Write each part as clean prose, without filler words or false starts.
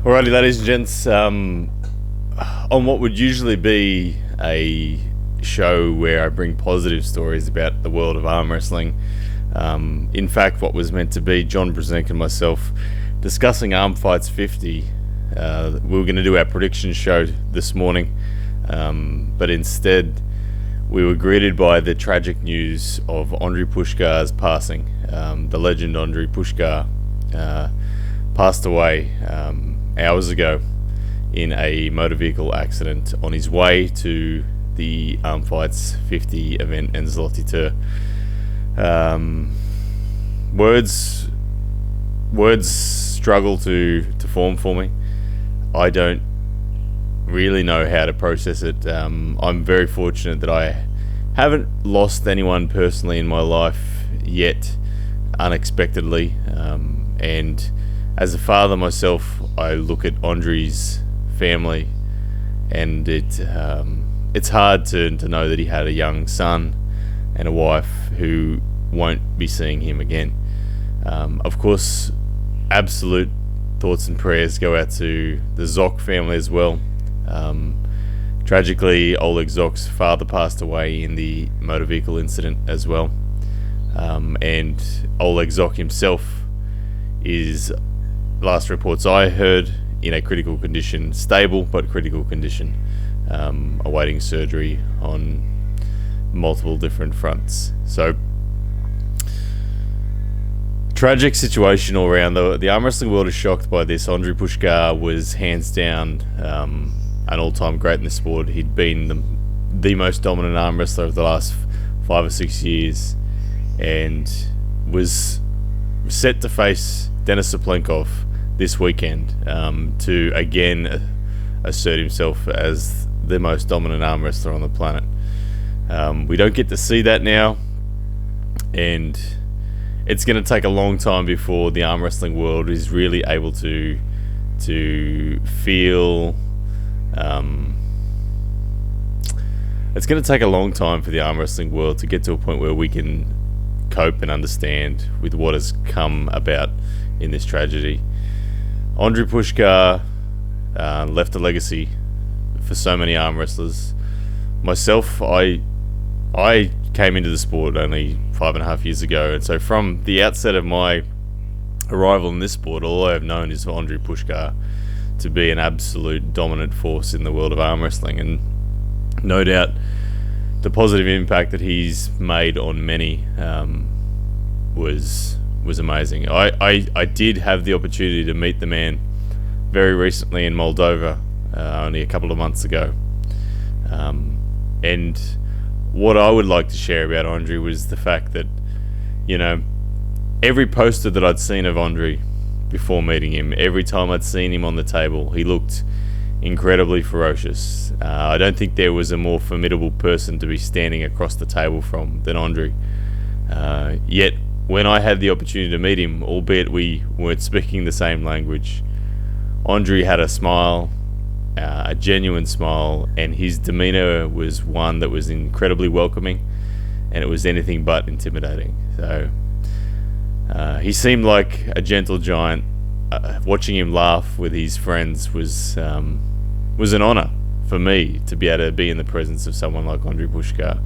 Alrighty, ladies and gents, on what would usually be a show where I bring positive stories about the world of arm wrestling, in fact, what was meant to be John Brzezinski and myself discussing Arm Fights 50, we were going to do our prediction show this morning, but instead we were greeted by the tragic news of Andrey Pushkar's passing. The legend Andrey Pushkar passed away hours ago in a motor vehicle accident on his way to the Arm Fights 50 event in Zloty. Words struggle to form for me. I don't really know how to process it. I'm very fortunate that I haven't lost anyone personally in my life yet, unexpectedly, and as a father myself, I look at Andrey's family, and it's hard to know that he had a young son and a wife who won't be seeing him again. Of course, absolute thoughts and prayers go out to the Zok family as well. Tragically, Oleg Zok's father passed away in the motor vehicle incident as well, and Oleg Zok himself is, last reports I heard, in a critical condition, stable but critical condition, awaiting surgery on multiple different fronts. So, tragic situation all around. The arm wrestling world is shocked by this. Andrey Pushkar was hands down an all-time great in the sport. He'd been the most dominant arm wrestler of the last 5 or 6 years, and was set to face Denis Saplenkov this weekend to again assert himself as the most dominant arm wrestler on the planet. We don't get to see that now, and it's going to take a long time before the arm wrestling world is really able to feel. It's going to take a long time for the arm wrestling world to get to a point where we can cope and understand with what has come about in this tragedy. Andrey Pushkar left a legacy for so many arm wrestlers. Myself, I came into the sport only 5.5 years ago, and so from the outset of my arrival in this sport, all I have known is Andrey Pushkar to be an absolute dominant force in the world of arm wrestling, and no doubt the positive impact that he's made on many was amazing. I did have the opportunity to meet the man very recently in Moldova, only a couple of months ago, and what I would like to share about Andrey was the fact that, you know, every poster that I'd seen of Andrey before meeting him, every time I'd seen him on the table, he looked incredibly ferocious. I don't think there was a more formidable person to be standing across the table from than Andrey. Yet, when I had the opportunity to meet him, albeit we weren't speaking the same language, Andrey had a smile, a genuine smile, and his demeanor was one that was incredibly welcoming, and it was anything but intimidating. So he seemed like a gentle giant. Watching him laugh with his friends was an honor for me to be able to be in the presence of someone like Andrey Pushkar.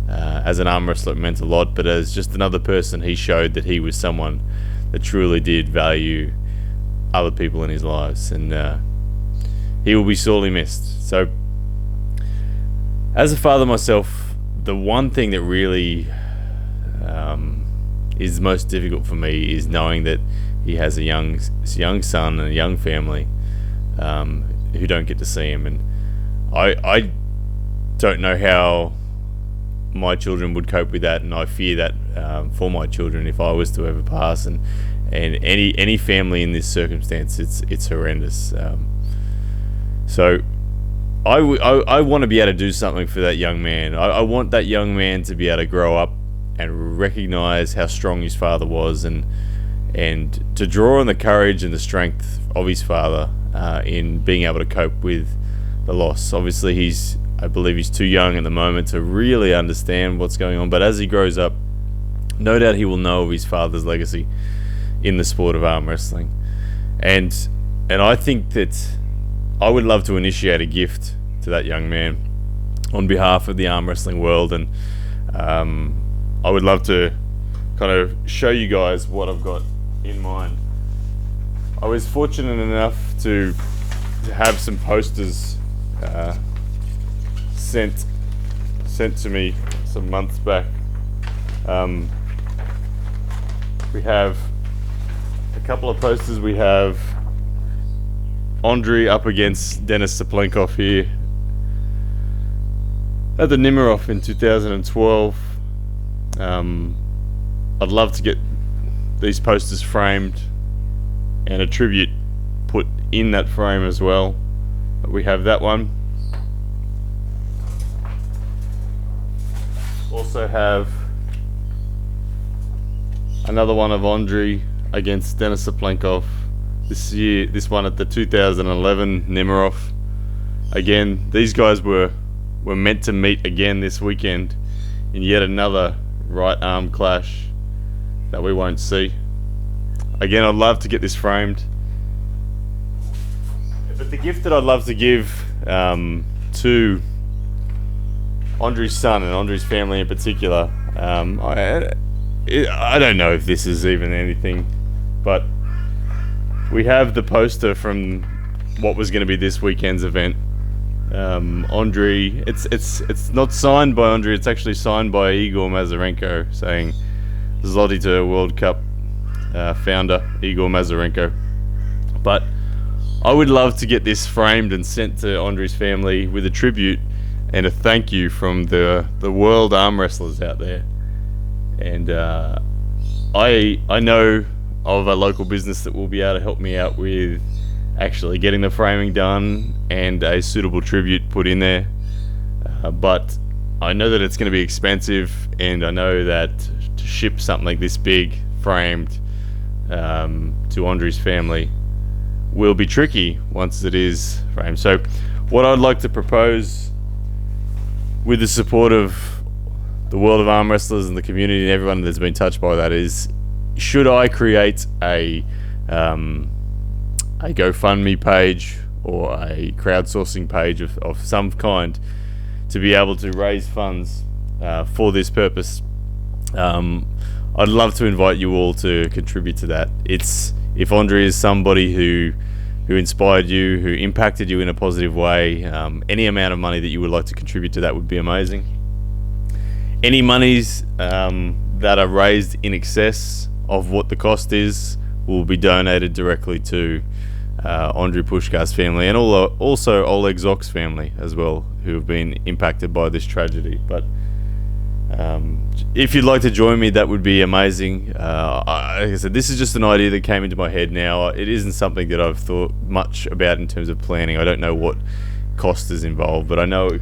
As an arm wrestler, it meant a lot, but as just another person, he showed that he was someone that truly did value other people in his lives, and he will be sorely missed. So, as a father myself, the one thing that really is most difficult for me is knowing that he has a young son and a young family who don't get to see him, and I don't know how my children would cope with that, and I fear that for my children if I was to ever pass, and any family in this circumstance, it's horrendous. So I want to be able to do something for that young man. I want that young man to be able to grow up and recognize how strong his father was, and to draw on the courage and the strength of his father in being able to cope with the loss. Obviously, I believe he's too young at the moment to really understand what's going on, but as he grows up, no doubt he will know of his father's legacy in the sport of arm wrestling. And And I think that I would love to initiate a gift to that young man on behalf of the arm wrestling world, and I would love to kind of show you guys what I've got in mind. I was fortunate enough to have some posters sent to me some months back. We have a couple of posters. We have Andrey up against Denis Saplenkov here at the Nemiroff in 2012. I'd love to get these posters framed and a tribute put in that frame as well. But we have that one. Also have another one of Andrey against Denis Saplenkov this one at the 2011 Nemiroff. Again, these guys were meant to meet again this weekend in yet another right arm clash that we won't see. Again, I'd love to get this framed, but the gift that I'd love to give to Andrey's son and Andrey's family in particular, I don't know if this is even anything, but we have the poster from what was going to be this weekend's event. Andrey, it's not signed by Andrey, it's actually signed by Igor Mazarenko, saying Zloty World Cup founder Igor Mazarenko. But I would love to get this framed and sent to Andrey's family with a tribute and a thank you from the world arm wrestlers out there. And I know of a local business that will be able to help me out with actually getting the framing done and a suitable tribute put in there. But I know that it's going to be expensive, and I know that to ship something like this big framed to Andrey's family will be tricky once it is framed. So what I'd like to propose, with the support of the world of arm wrestlers and the community and everyone that's been touched by that, is should I create a GoFundMe page or a crowdsourcing page of some kind to be able to raise funds for this purpose. I'd love to invite you all to contribute to that. If Andrey is somebody who inspired you, who impacted you in a positive way, any amount of money that you would like to contribute to that would be amazing. Any monies that are raised in excess of what the cost is will be donated directly to Andrey Pushkar's family, and also Oleg Zok's family as well, who have been impacted by this tragedy. But if you'd like to join me, that would be amazing. Like I said, this is just an idea that came into my head now. It isn't something that I've thought much about in terms of planning. I don't know what cost is involved, but I know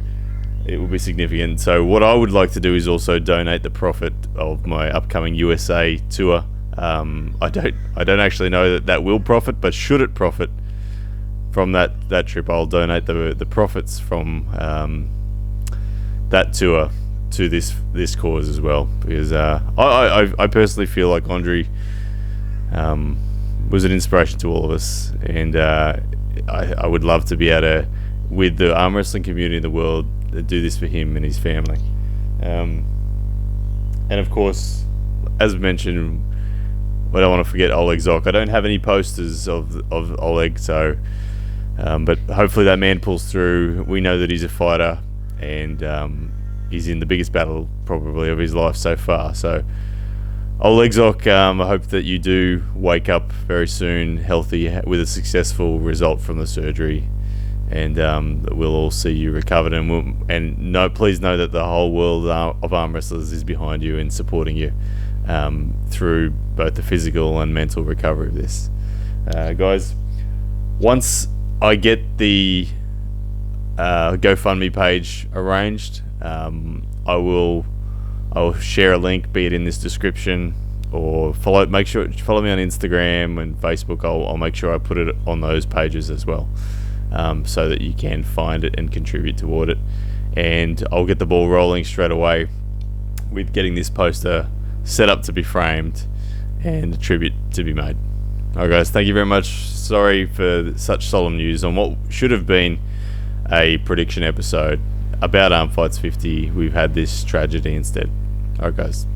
it will be significant. So what I would like to do is also donate the profit of my upcoming USA tour. I don't actually know that will profit, but should it profit from that trip, I'll donate the profits from that tour to this cause as well, because I personally feel like Andrey was an inspiration to all of us, and I would love to be able to, with the arm wrestling community in the world, do this for him and his family. And of course, as mentioned, I don't want to forget Oleg Zok. I don't have any posters of Oleg, so but hopefully that man pulls through. We know that he's a fighter, and he's in the biggest battle probably of his life so far. So Oleg Zok, I hope that you do wake up very soon healthy with a successful result from the surgery, and that we'll all see you recovered. And please know that the whole world of arm wrestlers is behind you and supporting you through both the physical and mental recovery of this. Guys, once I get the GoFundMe page arranged, I will share a link, be it in this description, or make sure follow me on Instagram and Facebook. I'll make sure I put it on those pages as well, so that you can find it and contribute toward it. And I'll get the ball rolling straight away with getting this poster set up to be framed and a tribute to be made. Alright, guys, thank you very much. Sorry for such solemn news on what should have been a prediction episode about Arm Fights 50. We've had this tragedy instead. Alright, guys.